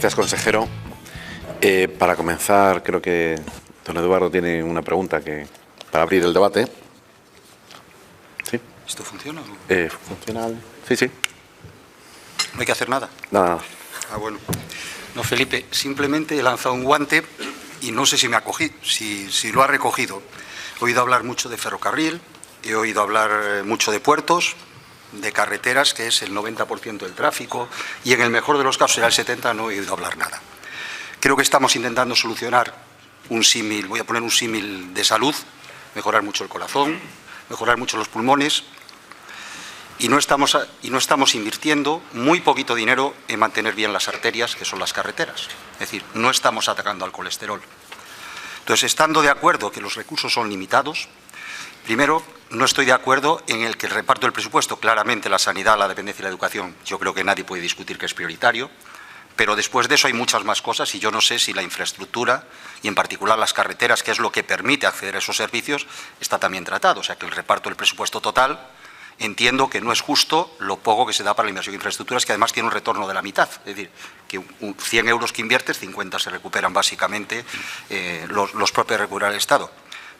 Gracias, consejero. Para comenzar, creo que don Eduardo tiene una pregunta para abrir el debate. ¿Sí? ¿Esto funciona? ¿Funciona? Sí, sí. ¿No hay que hacer nada? Nada. Ah, bueno. No, Felipe, simplemente he lanzado un guante y no sé si me ha cogido, si lo ha recogido. He oído hablar mucho de ferrocarril, he oído hablar mucho de puertos, de carreteras, que es el 90% del tráfico, y en el mejor de los casos será el 70%, no he oído hablar nada. Creo que estamos intentando solucionar un símil, voy a poner un símil de salud, mejorar mucho el corazón, mejorar mucho los pulmones, y no estamos invirtiendo muy poquito dinero en mantener bien las arterias, que son las carreteras. Es decir, no estamos atacando al colesterol. Entonces, estando de acuerdo que los recursos son limitados, primero, no estoy de acuerdo en el que el reparto del presupuesto, claramente la sanidad, la dependencia y la educación, yo creo que nadie puede discutir que es prioritario, pero después de eso hay muchas más cosas y yo no sé si la infraestructura y en particular las carreteras, que es lo que permite acceder a esos servicios, está también tratado. O sea, que el reparto del presupuesto total, entiendo que no es justo lo poco que se da para la inversión en infraestructuras, que además tiene un retorno de la mitad. Es decir, que 100 euros que inviertes, 50 se recuperan básicamente, los propios recursos del Estado.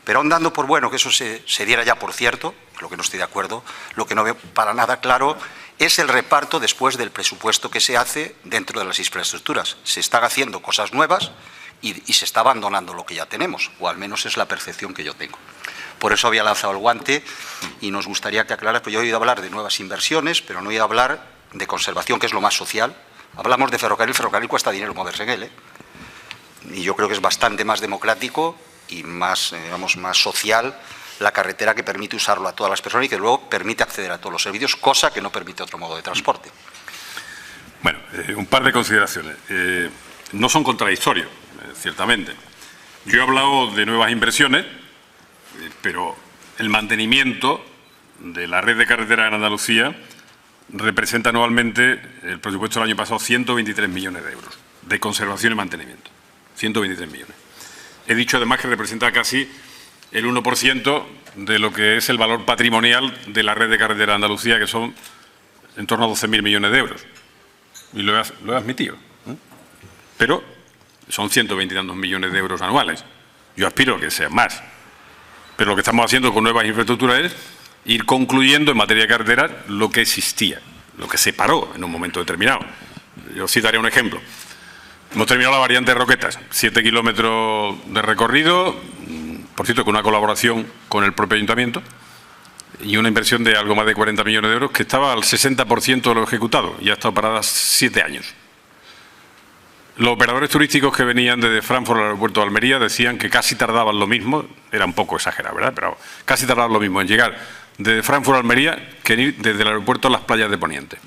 Pero aún dando por bueno que eso se diera ya por cierto, lo que no estoy de acuerdo, lo que no veo para nada claro es el reparto después del presupuesto que se hace dentro de las infraestructuras. Se están haciendo cosas nuevas y se está abandonando lo que ya tenemos, o al menos es la percepción que yo tengo. Por eso había lanzado el guante y nos gustaría que aclaras, pues yo he oído hablar de nuevas inversiones, pero no he oído hablar de conservación, que es lo más social. Hablamos de ferrocarril cuesta dinero moverse en él, y yo creo que es bastante más democrático y más, más social la carretera, que permite usarlo a todas las personas y que luego permite acceder a todos los servicios, cosa que no permite otro modo de transporte. Bueno, un par de consideraciones. No son contradictorios, ciertamente. Yo he hablado de nuevas inversiones, pero el mantenimiento de la red de carreteras en Andalucía representa anualmente, el presupuesto del año pasado, 123 millones de euros de conservación y mantenimiento. 123 millones. He dicho además que representa casi el 1% de lo que es el valor patrimonial de la red de carretera de Andalucía, que son en torno a 12.000 millones de euros. Y lo he admitido. Pero son 120 y tantos millones de euros anuales. Yo aspiro a que sea más. Pero lo que estamos haciendo con nuevas infraestructuras es ir concluyendo en materia de carreteras lo que existía, lo que se paró en un momento determinado. Yo citaré un ejemplo. Hemos terminado la variante de Roquetas, 7 kilómetros de recorrido, por cierto, con una colaboración con el propio ayuntamiento y una inversión de algo más de 40 millones de euros que estaba al 60% de lo ejecutado y ha estado parada 7 años. Los operadores turísticos que venían desde Frankfurt al aeropuerto de Almería decían que casi tardaban lo mismo, era un poco exagerado, ¿verdad?, pero casi tardaban lo mismo en llegar desde Frankfurt a Almería que en ir desde el aeropuerto a las playas de Poniente.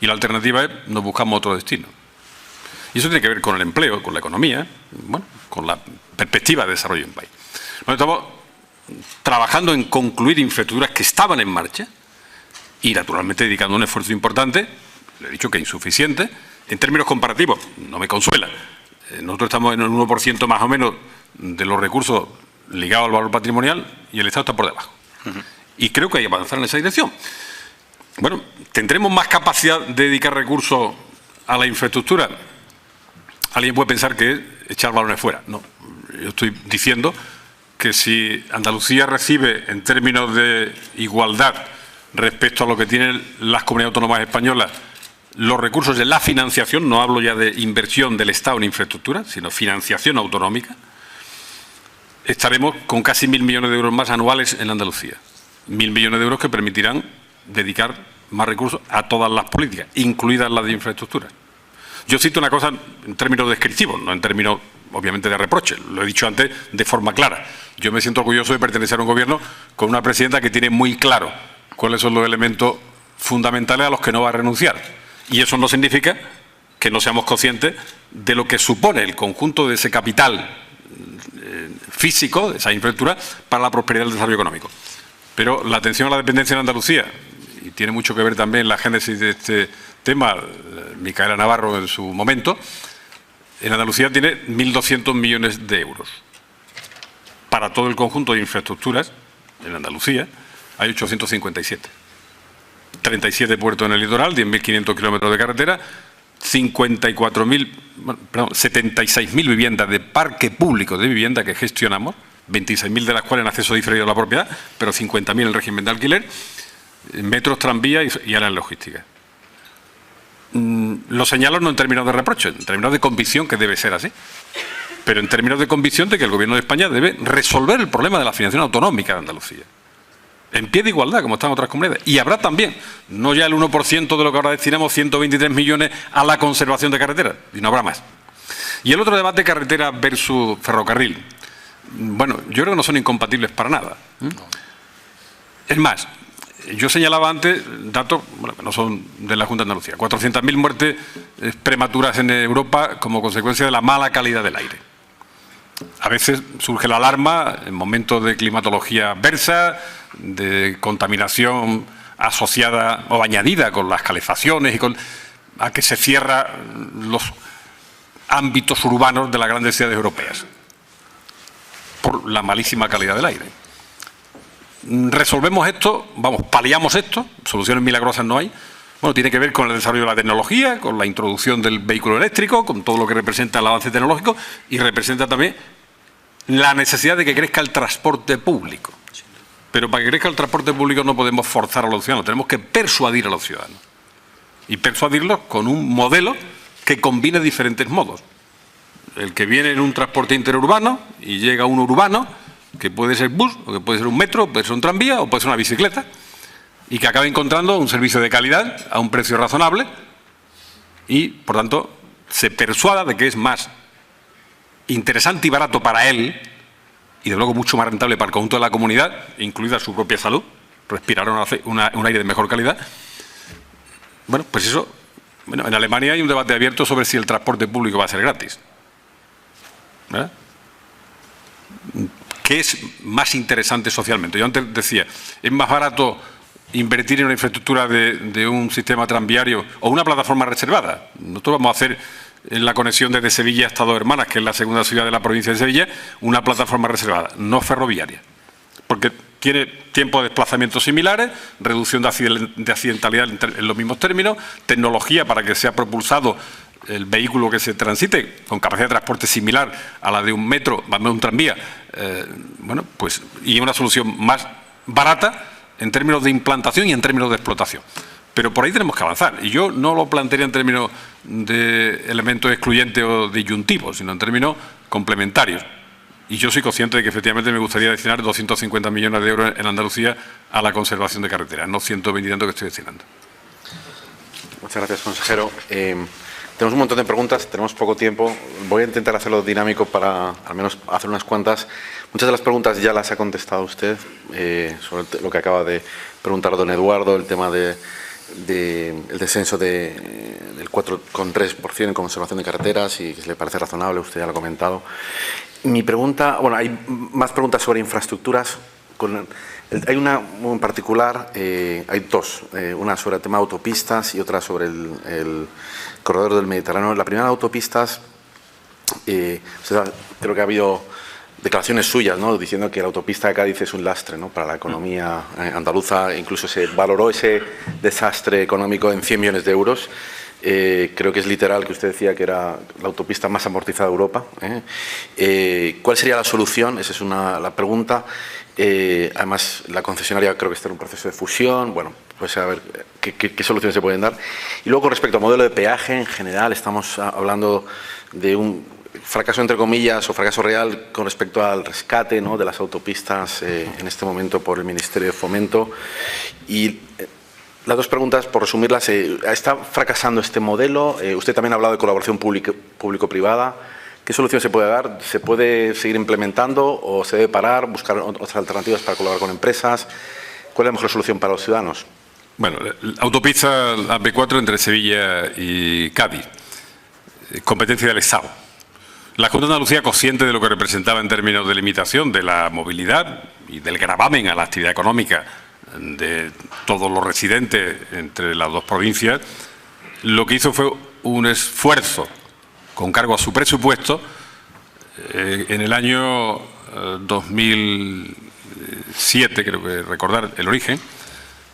Y la alternativa es, nos buscamos otro destino. Y eso tiene que ver con el empleo, con la economía, bueno, con la perspectiva de desarrollo en país. Bueno, estamos trabajando en concluir infraestructuras que estaban en marcha y, naturalmente, dedicando un esfuerzo importante, le he dicho que insuficiente, en términos comparativos, no me consuela. Nosotros estamos en el 1% más o menos de los recursos ligados al valor patrimonial y el Estado está por debajo. Y creo que hay que avanzar en esa dirección. Bueno, ¿tendremos más capacidad de dedicar recursos a la infraestructura? Alguien puede pensar que es echar balones fuera. No, yo estoy diciendo que si Andalucía recibe en términos de igualdad respecto a lo que tienen las comunidades autónomas españolas los recursos de la financiación, no hablo ya de inversión del Estado en infraestructura, sino financiación autonómica, estaremos con casi 1.000 millones de euros más anuales en Andalucía. 1.000 millones de euros que permitirán dedicar más recursos a todas las políticas, incluidas las de infraestructura. Yo cito una cosa en términos descriptivos, no en términos, obviamente, de reproche. Lo he dicho antes de forma clara. Yo me siento orgulloso de pertenecer a un gobierno con una presidenta que tiene muy claro cuáles son los elementos fundamentales a los que no va a renunciar. Y eso no significa que no seamos conscientes de lo que supone el conjunto de ese capital físico, de esa infraestructura, para la prosperidad del desarrollo económico. Pero la atención a la dependencia en Andalucía, y tiene mucho que ver también la génesis de este tema, Micaela Navarro en su momento, en Andalucía tiene 1.200 millones de euros. Para todo el conjunto de infraestructuras, en Andalucía, hay 857. 37 puertos en el litoral, 10.500 kilómetros de carretera, 76.000 viviendas de parque público de vivienda que gestionamos, 26.000 de las cuales en acceso diferido a la propiedad, pero 50.000 en régimen de alquiler, metros, tranvías y áreas logísticas. Lo señalo no en términos de reproche, en términos de convicción que debe ser así, pero en términos de convicción de que el Gobierno de España debe resolver el problema de la financiación autonómica de Andalucía, en pie de igualdad, como están otras comunidades. Y habrá también, no ya el 1% de lo que ahora destinamos, 123 millones a la conservación de carreteras, y no habrá más. Y el otro debate, carretera versus ferrocarril. Bueno, yo creo que no son incompatibles para nada. Es más, yo señalaba antes datos que no son de la Junta de Andalucía. 400.000 muertes prematuras en Europa como consecuencia de la mala calidad del aire. A veces surge la alarma en momentos de climatología adversa, de contaminación asociada o añadida con las calefacciones y a que se cierran los ámbitos urbanos de las grandes ciudades europeas por la malísima calidad del aire. Resolvemos esto, paliamos esto, soluciones milagrosas no hay. Bueno, tiene que ver con el desarrollo de la tecnología, con la introducción del vehículo eléctrico, con todo lo que representa el avance tecnológico y representa también la necesidad de que crezca el transporte público. Pero para que crezca el transporte público no podemos forzar a los ciudadanos, tenemos que persuadir a los ciudadanos. Y persuadirlos con un modelo que combine diferentes modos. El que viene en un transporte interurbano y llega a un urbano, que puede ser bus, o que puede ser un metro, puede ser un tranvía o puede ser una bicicleta, y que acabe encontrando un servicio de calidad a un precio razonable y, por tanto, se persuada de que es más interesante y barato para él y, de luego, mucho más rentable para el conjunto de la comunidad, incluida su propia salud, respirar un aire de mejor calidad. Bueno, pues eso, en Alemania hay un debate abierto sobre si el transporte público va a ser gratis. ¿Verdad? ¿Qué es más interesante socialmente? Yo antes decía, es más barato invertir en una infraestructura de un sistema tranviario o una plataforma reservada. Nosotros vamos a hacer en la conexión desde Sevilla hasta Dos Hermanas, que es la segunda ciudad de la provincia de Sevilla, una plataforma reservada, no ferroviaria, porque tiene tiempos de desplazamiento similares, reducción de accidentalidad en los mismos términos, tecnología para que sea propulsado el vehículo que se transite con capacidad de transporte similar a la de un metro, más de un tranvía, y una solución más barata en términos de implantación y en términos de explotación. Pero por ahí tenemos que avanzar. Y yo no lo plantearía en términos de elementos excluyentes o disyuntivos, sino en términos complementarios. Y yo soy consciente de que efectivamente me gustaría destinar 250 millones de euros en Andalucía a la conservación de carreteras, no 120 y tanto que estoy destinando. Muchas gracias, consejero. Tenemos un montón de preguntas, tenemos poco tiempo. Voy a intentar hacerlo dinámico para al menos hacer unas cuantas. Muchas de las preguntas ya las ha contestado usted sobre lo que acaba de preguntar don Eduardo, el tema el descenso del 4,3% en conservación de carreteras y que le parece razonable, usted ya lo ha comentado. Mi pregunta, hay más preguntas sobre infraestructuras. Hay una en particular, hay dos, una sobre el tema de autopistas y otra sobre el corredor del Mediterráneo. La primera de autopistas, creo que ha habido declaraciones suyas, ¿no?, diciendo que la autopista de Cádiz es un lastre, ¿no?, para la economía andaluza. Incluso se valoró ese desastre económico en 100 millones de euros. Creo que es literal, que usted decía que era la autopista más amortizada de Europa. ¿Cuál sería la solución? Esa es la pregunta. Además, la concesionaria creo que está en un proceso de fusión. Bueno, pues a ver qué soluciones se pueden dar. Y luego, con respecto al modelo de peaje, en general, estamos hablando de un fracaso, entre comillas, o fracaso real con respecto al rescate, ¿no?, de las autopistas en este momento por el Ministerio de Fomento. Y las dos preguntas, por resumirlas, ¿está fracasando este modelo? Usted también ha hablado de colaboración público-privada. ¿Qué solución se puede dar? ¿Se puede seguir implementando o se debe parar, buscar otras alternativas para colaborar con empresas? ¿Cuál es la mejor solución para los ciudadanos? Bueno, autopista AP4 entre Sevilla y Cádiz, competencia del Estado. La Junta de Andalucía, consciente de lo que representaba en términos de limitación de la movilidad y del gravamen a la actividad económica de todos los residentes entre las dos provincias, lo que hizo fue un esfuerzo con cargo a su presupuesto en el año 2007, creo que recordar el origen,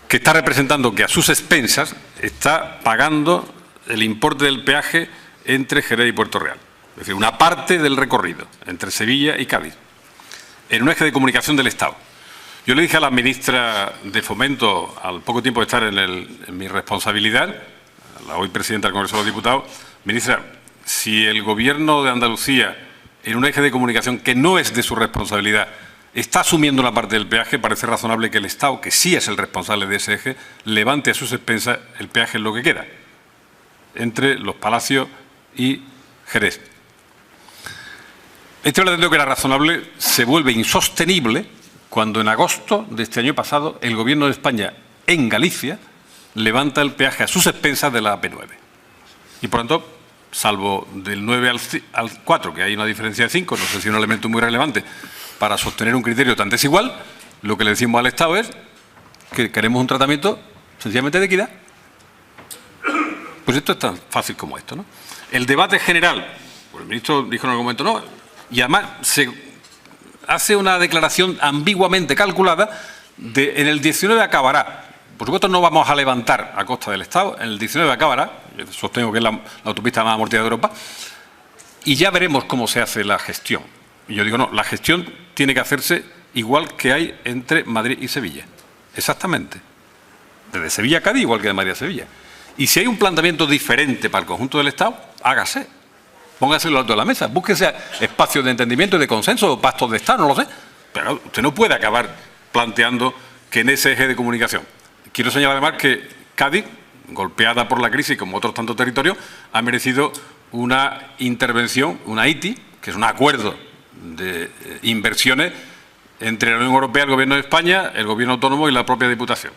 que está representando que a sus expensas está pagando el importe del peaje entre Jerez y Puerto Real. Es decir, una parte del recorrido entre Sevilla y Cádiz, en un eje de comunicación del Estado. Yo le dije a la ministra de Fomento, al poco tiempo de estar en mi responsabilidad, la hoy presidenta del Congreso de los Diputados: ministra, si el Gobierno de Andalucía, en un eje de comunicación que no es de su responsabilidad, está asumiendo una parte del peaje, parece razonable que el Estado, que sí es el responsable de ese eje, levante a sus expensas el peaje en lo que queda, entre Los Palacios y Jerez. Este planteamiento, que era razonable, se vuelve insostenible cuando en agosto de este año pasado el Gobierno de España en Galicia levanta el peaje a sus expensas de la AP9. Y por tanto, salvo del 9 al 4, que hay una diferencia de 5, no sé si es un elemento muy relevante para sostener un criterio tan desigual, lo que le decimos al Estado es que queremos un tratamiento sencillamente de equidad. Pues esto es tan fácil como esto, ¿no? El debate general, pues el ministro dijo en algún momento, no, y además se hace una declaración ambiguamente calculada de en el 19 acabará. Por supuesto, no vamos a levantar a costa del Estado, en el 19 acabará, yo sostengo que es la autopista más amortizada de Europa, y ya veremos cómo se hace la gestión. Y yo digo, no, la gestión tiene que hacerse igual que hay entre Madrid y Sevilla, exactamente. Desde Sevilla a Cádiz, igual que de Madrid a Sevilla. Y si hay un planteamiento diferente para el conjunto del Estado, hágase. Póngaselo alto de la mesa, búsquese espacios de entendimiento y de consenso, o pactos de Estado, no lo sé. Pero usted no puede acabar planteando que en ese eje de comunicación. Quiero señalar además que Cádiz, golpeada por la crisis, como otros tantos territorios, ha merecido una intervención, una ITI, que es un acuerdo de inversiones entre la Unión Europea, el Gobierno de España, el Gobierno autónomo y la propia Diputación.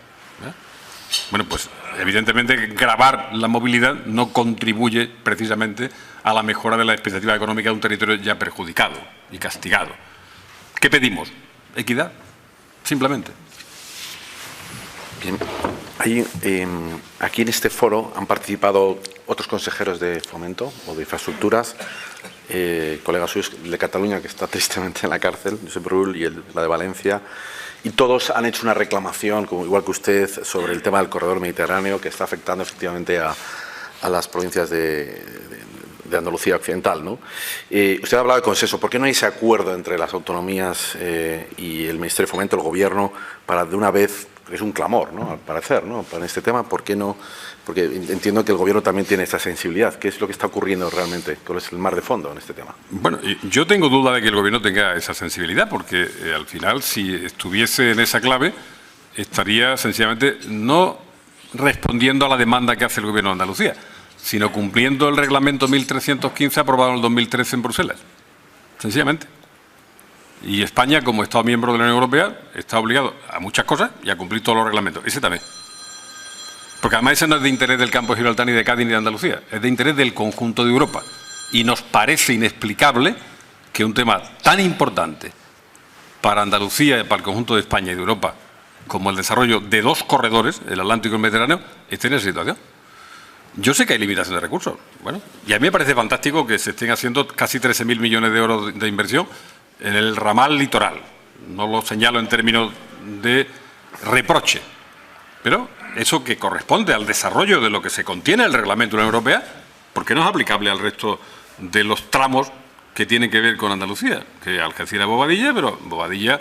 Bueno, pues evidentemente gravar la movilidad no contribuye precisamente a la mejora de la expectativa económica de un territorio ya perjudicado y castigado. ¿Qué pedimos? Equidad, simplemente. Bien. Aquí en este foro han participado otros consejeros de Fomento o de Infraestructuras, colegas suyos de Cataluña, que está tristemente en la cárcel, Josep Rull, y la de Valencia, y todos han hecho una reclamación, como igual que usted, sobre el tema del corredor mediterráneo, que está afectando efectivamente a las provincias de Andalucía Occidental, ¿no? Usted ha hablado de consenso. ¿Por qué no hay ese acuerdo entre las autonomías y el Ministerio de Fomento, el Gobierno, para de una vez, es un clamor, ¿no?, al parecer, ¿no?, para este tema? ¿Por qué no? Porque entiendo que el Gobierno también tiene esta sensibilidad. ¿Qué es lo que está ocurriendo realmente? ¿Cuál es el mar de fondo en este tema? Bueno, yo tengo duda de que el Gobierno tenga esa sensibilidad, porque al final, si estuviese en esa clave, estaría sencillamente no respondiendo a la demanda que hace el Gobierno de Andalucía, sino cumpliendo el reglamento 1315 aprobado en el 2013 en Bruselas. Sencillamente. Y España, como Estado miembro de la Unión Europea, está obligado a muchas cosas y a cumplir todos los reglamentos. Ese también. Porque además ese no es de interés del campo de Gibraltar, ni de Cádiz, ni de Andalucía. Es de interés del conjunto de Europa. Y nos parece inexplicable que un tema tan importante para Andalucía y para el conjunto de España y de Europa, como el desarrollo de dos corredores, el Atlántico y el Mediterráneo, esté en esa situación. Yo sé que hay limitación de recursos. Bueno, y a mí me parece fantástico que se estén haciendo casi 13.000 millones de euros de inversión en el ramal litoral. No lo señalo en términos de reproche, pero eso que corresponde al desarrollo de lo que se contiene en el reglamento de la Unión Europea, ¿por qué no es aplicable al resto de los tramos que tienen que ver con Andalucía? Que Algeciras, Bobadilla, pero Bobadilla,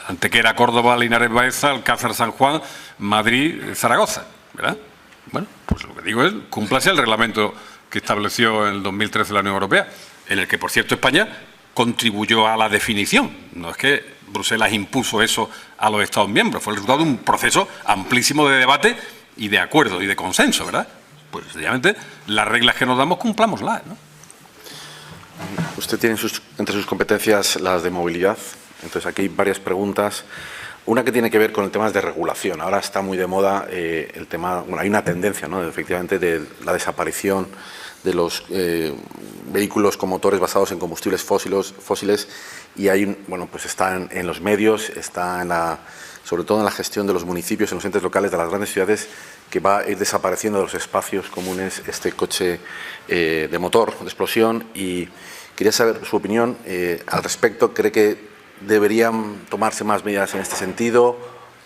Antequera, Córdoba, Linares, Baeza, Alcázar, San Juan, Madrid, Zaragoza, ¿verdad? Bueno, pues lo que digo es, cúmplase el reglamento que estableció en el 2013 la Unión Europea, en el que, por cierto, España contribuyó a la definición. No es que Bruselas impuso eso a los Estados miembros, fue el resultado de un proceso amplísimo de debate y de acuerdo y de consenso, ¿verdad? Pues, sencillamente, las reglas que nos damos, cumplámoslas, ¿no? Usted tiene entre sus competencias las de movilidad. Entonces, aquí hay varias preguntas. Una que tiene que ver con el tema de regulación. Ahora está muy de moda el tema, bueno, hay una tendencia, ¿no?, efectivamente, de la desaparición de los vehículos con motores basados en combustibles fósiles, y hay, bueno, pues está en los medios, está sobre todo en la gestión de los municipios, en los entes locales de las grandes ciudades, que va a ir desapareciendo de los espacios comunes este coche de motor, de explosión, y quería saber su opinión al respecto. ¿Cree que deberían tomarse más medidas en este sentido?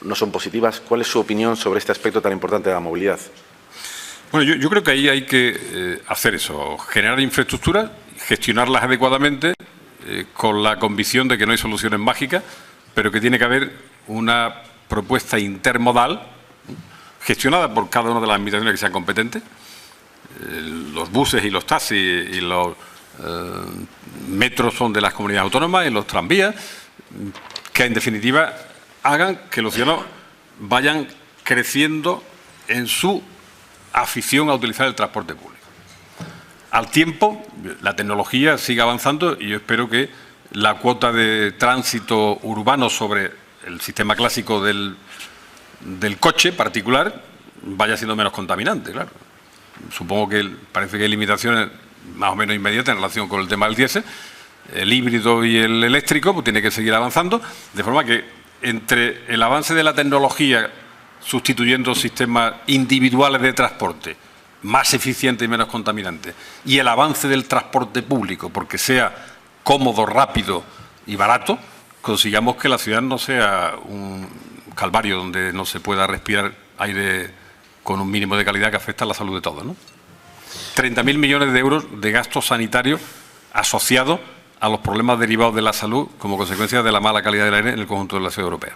¿No son positivas? ¿Cuál es su opinión sobre este aspecto tan importante de la movilidad? Bueno, yo creo que ahí hay que hacer eso, generar infraestructuras, gestionarlas adecuadamente, con la convicción de que no hay soluciones mágicas, pero que tiene que haber una propuesta intermodal gestionada por cada una de las administraciones que sean competentes. Los buses y los taxis y los metros son de las comunidades autónomas y los tranvías, que en definitiva hagan que los ciudadanos vayan creciendo en su afición a utilizar el transporte público. Al tiempo, la tecnología sigue avanzando y yo espero que la cuota de tránsito urbano sobre el sistema clásico del coche particular vaya siendo menos contaminante, claro. Supongo que parece que hay limitaciones más o menos inmediatas en relación con el tema del diésel. El híbrido y el eléctrico pues tiene que seguir avanzando, de forma que entre el avance de la tecnología sustituyendo sistemas individuales de transporte más eficientes y menos contaminantes, y el avance del transporte público, porque sea cómodo, rápido y barato, consigamos que la ciudad no sea un calvario donde no se pueda respirar aire con un mínimo de calidad que afecta a la salud de todos, ¿no? 30.000 millones de euros de gastos sanitarios asociados a los problemas derivados de la salud como consecuencia de la mala calidad del aire en el conjunto de la ciudad europea.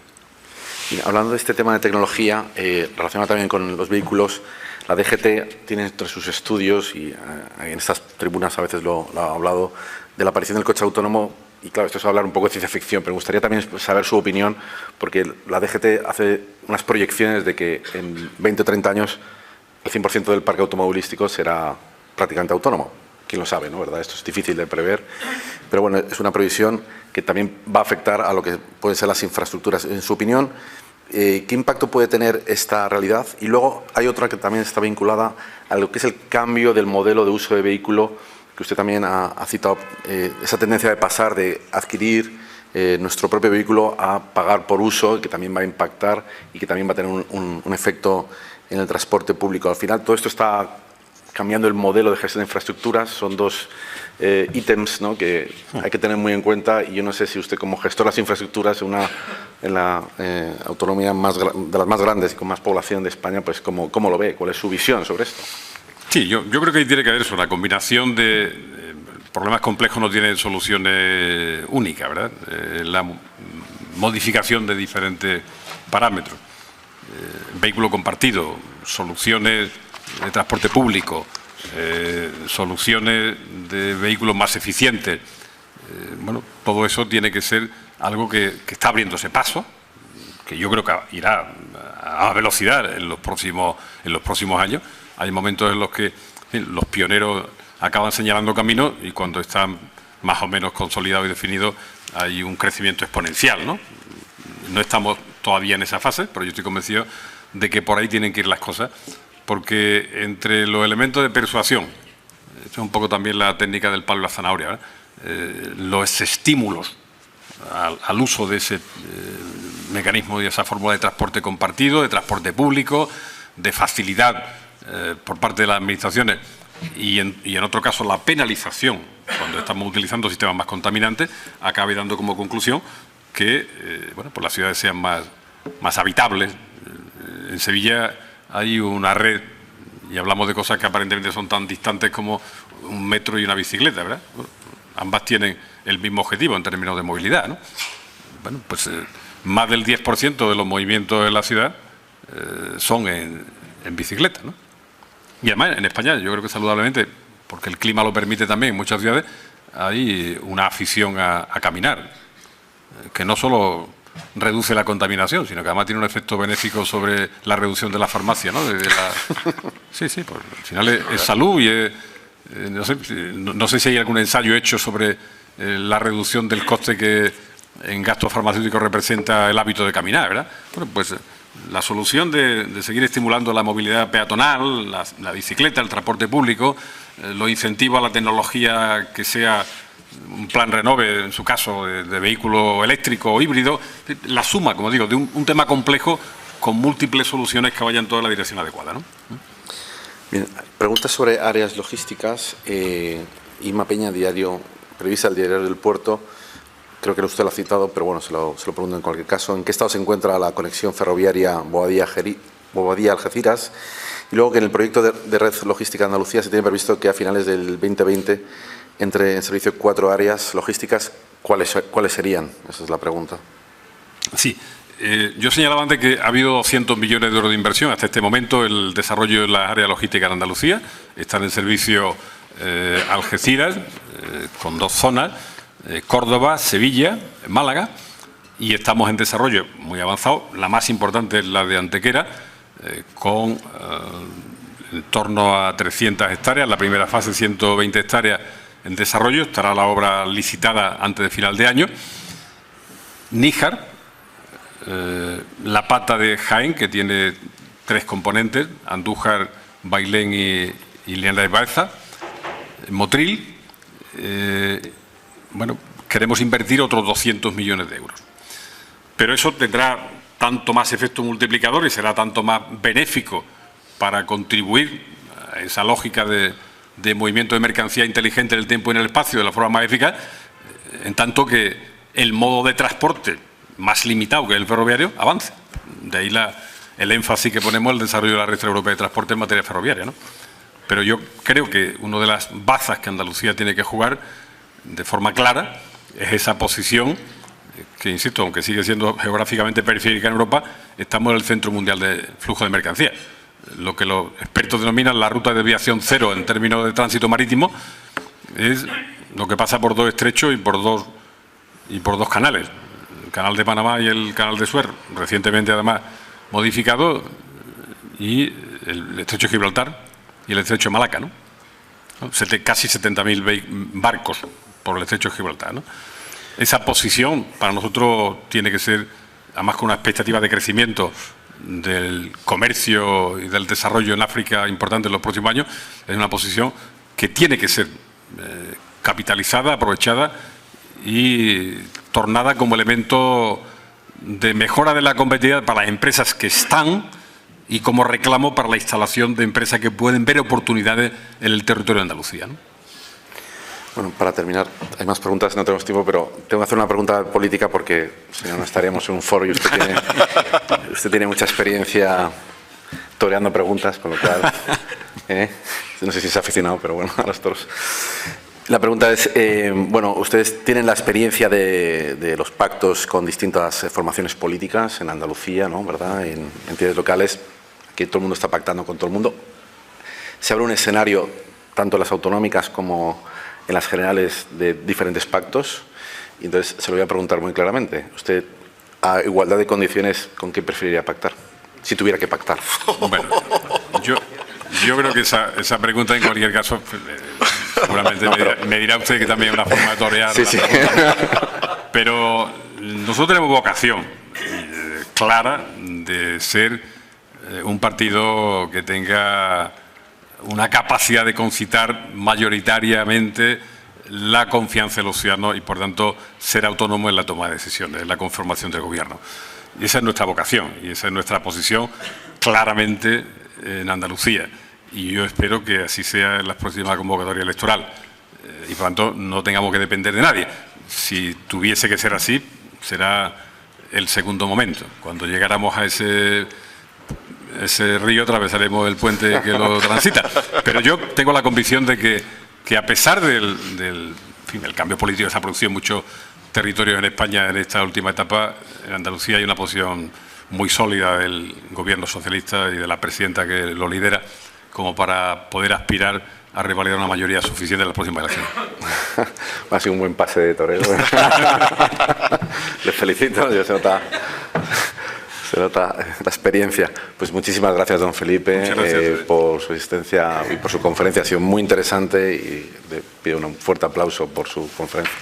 Hablando de este tema de tecnología, relacionado también con los vehículos, la DGT tiene entre sus estudios, y en estas tribunas a veces lo ha hablado, de la aparición del coche autónomo. Y claro, esto es hablar un poco de ciencia ficción, pero me gustaría también saber su opinión, porque la DGT hace unas proyecciones de que en 20 o 30 años el 100% del parque automovilístico será prácticamente autónomo. Quién lo sabe, ¿no? ¿Verdad? Esto es difícil de prever, pero bueno, es una previsión que también va a afectar a lo que pueden ser las infraestructuras. En su opinión, ¿qué impacto puede tener esta realidad? Y luego hay otra que también está vinculada a lo que es el cambio del modelo de uso de vehículo, que usted también ha citado, esa tendencia de pasar de adquirir nuestro propio vehículo a pagar por uso, que también va a impactar y que también va a tener un efecto en el transporte público. Al final, todo esto está cambiando el modelo de gestión de infraestructuras. Son dos ítems, ¿no?, que hay que tener muy en cuenta, y yo no sé si usted, como gestor de las infraestructuras en la autonomía de las más grandes y con más población de España, pues ¿cómo lo ve? ¿Cuál es su visión sobre esto? Sí, yo creo que ahí tiene que haber eso. La combinación de problemas complejos no tiene soluciones únicas, ¿verdad? La modificación de diferentes parámetros. Vehículo compartido, soluciones de transporte público, soluciones de vehículos más eficientes. Bueno, todo eso tiene que ser algo que está abriéndose paso, que yo creo que irá a velocidad en los próximos años. Hay momentos en los que los pioneros acaban señalando camino y cuando están más o menos consolidados y definidos hay un crecimiento exponencial, ¿no? No estamos todavía en esa fase, pero yo estoy convencido de que por ahí tienen que ir las cosas, porque entre los elementos de persuasión, esto es un poco también la técnica del palo y la zanahoria, ¿verdad? Los estímulos al uso de ese mecanismo y esa fórmula de transporte compartido, de transporte público, de facilidad por parte de las administraciones y en otro caso la penalización cuando estamos utilizando sistemas más contaminantes, acabe dando como conclusión que bueno, pues las ciudades sean más habitables. En Sevilla hay una red, y hablamos de cosas que aparentemente son tan distantes como un metro y una bicicleta, ¿verdad? Bueno, ambas tienen el mismo objetivo en términos de movilidad, ¿no? Bueno, pues más del 10% de los movimientos en la ciudad son en bicicleta, ¿no? Y además en España, yo creo que saludablemente, porque el clima lo permite también en muchas ciudades, hay una afición a caminar, que no solo reduce la contaminación, sino que además tiene un efecto benéfico sobre la reducción de la farmacia, ¿no? Sí, pues al final es salud y no sé si hay algún ensayo hecho sobre la reducción del coste que en gastos farmacéuticos representa el hábito de caminar, ¿verdad? Bueno, pues la solución de seguir estimulando la movilidad peatonal, la bicicleta, el transporte público, los incentivos a la tecnología que sea un plan Renove, en su caso, de vehículo eléctrico o híbrido, la suma, como digo, de un tema complejo con múltiples soluciones que vayan todas en la dirección adecuada, ¿no? Bien, preguntas sobre áreas logísticas. Inma Peña, periodista del Diario del Puerto. Creo que usted lo ha citado, pero bueno, se lo pregunto en cualquier caso. ¿En qué estado se encuentra la conexión ferroviaria Boadilla-Algeciras? Y luego que en el proyecto de Red Logística de Andalucía se tiene previsto que a finales del 2020 entre en servicio 4 áreas logísticas. ¿Cuáles serían? Esa es la pregunta. Sí. Yo señalaba antes que ha habido 200 millones de euros de inversión hasta este momento en el desarrollo de las áreas logísticas en Andalucía. Están en servicio Algeciras, con 2 zonas, Córdoba, Sevilla, Málaga, y estamos en desarrollo muy avanzado. La más importante es la de Antequera, con en torno a 300 hectáreas. La primera fase, 120 hectáreas en desarrollo. Estará la obra licitada antes de final de año. Níjar, la pata de Jaén, que tiene 3 componentes: Andújar, Bailén y Linares de Baeza. Motril, bueno, queremos invertir otros 200 millones de euros. Pero eso tendrá tanto más efecto multiplicador y será tanto más benéfico para contribuir a esa lógica de movimiento de mercancía inteligente en el tiempo y en el espacio de la forma más eficaz, en tanto que el modo de transporte más limitado, que es el ferroviario, avance. De ahí el énfasis que ponemos en el desarrollo de la red europea de transporte en materia ferroviaria, ¿no? Pero yo creo que una de las bazas que Andalucía tiene que jugar de forma clara es esa posición que, insisto, aunque sigue siendo geográficamente periférica en Europa, estamos en el centro mundial de flujo de mercancías. Lo que los expertos denominan la ruta de desviación cero en términos de tránsito marítimo es lo que pasa por 2 estrechos y por dos canales. El canal de Panamá y el canal de Suez, recientemente además modificado, y el estrecho de Gibraltar y el estrecho de Malaca, ¿no? Casi 70.000 barcos por el estrecho de Gibraltar, ¿no? Esa posición para nosotros tiene que ser, además con una expectativa de crecimiento del comercio y del desarrollo en África importante en los próximos años, es una posición que tiene que ser capitalizada, aprovechada y tornada como elemento de mejora de la competitividad para las empresas que están y como reclamo para la instalación de empresas que pueden ver oportunidades en el territorio de Andalucía, ¿no? Bueno, para terminar, hay más preguntas, no tenemos tiempo, pero tengo que hacer una pregunta política porque si no, no estaríamos en un foro y usted tiene mucha experiencia toreando preguntas, con lo cual, no sé si es aficionado, pero bueno, a los toros. La pregunta es, bueno, ustedes tienen la experiencia de los pactos con distintas formaciones políticas en Andalucía, ¿no? ¿Verdad? En entidades locales, que todo el mundo está pactando con todo el mundo. Se abre un escenario, tanto en las autonómicas como en las generales, de diferentes pactos, y entonces se lo voy a preguntar muy claramente. Usted, a igualdad de condiciones, ¿con qué preferiría pactar? Si tuviera que pactar. Bueno, yo creo que esa pregunta, en cualquier caso, seguramente me dirá usted que también es una forma de torear. Sí, sí. Pero nosotros tenemos vocación clara de ser un partido que tenga una capacidad de concitar mayoritariamente la confianza de los ciudadanos y, por tanto, ser autónomo en la toma de decisiones, en la conformación del gobierno. Y esa es nuestra vocación y esa es nuestra posición claramente en Andalucía. Y yo espero que así sea en la próxima convocatoria electoral y, por tanto, no tengamos que depender de nadie. Si tuviese que ser así, será el segundo momento. Cuando llegáramos a ese río, atravesaremos el puente que lo transita. Pero yo tengo la convicción de que a pesar del cambio político que se ha producido en muchos territorios en España en esta última etapa, en Andalucía hay una posición muy sólida del gobierno socialista y de la presidenta que lo lidera, como para poder aspirar a revalidar una mayoría suficiente en las próximas elecciones. Ha sido un buen pase de torero. Les felicito, se nota la experiencia. Pues muchísimas gracias, don Felipe, por su asistencia y por su conferencia. Ha sido muy interesante y le pido un fuerte aplauso por su conferencia.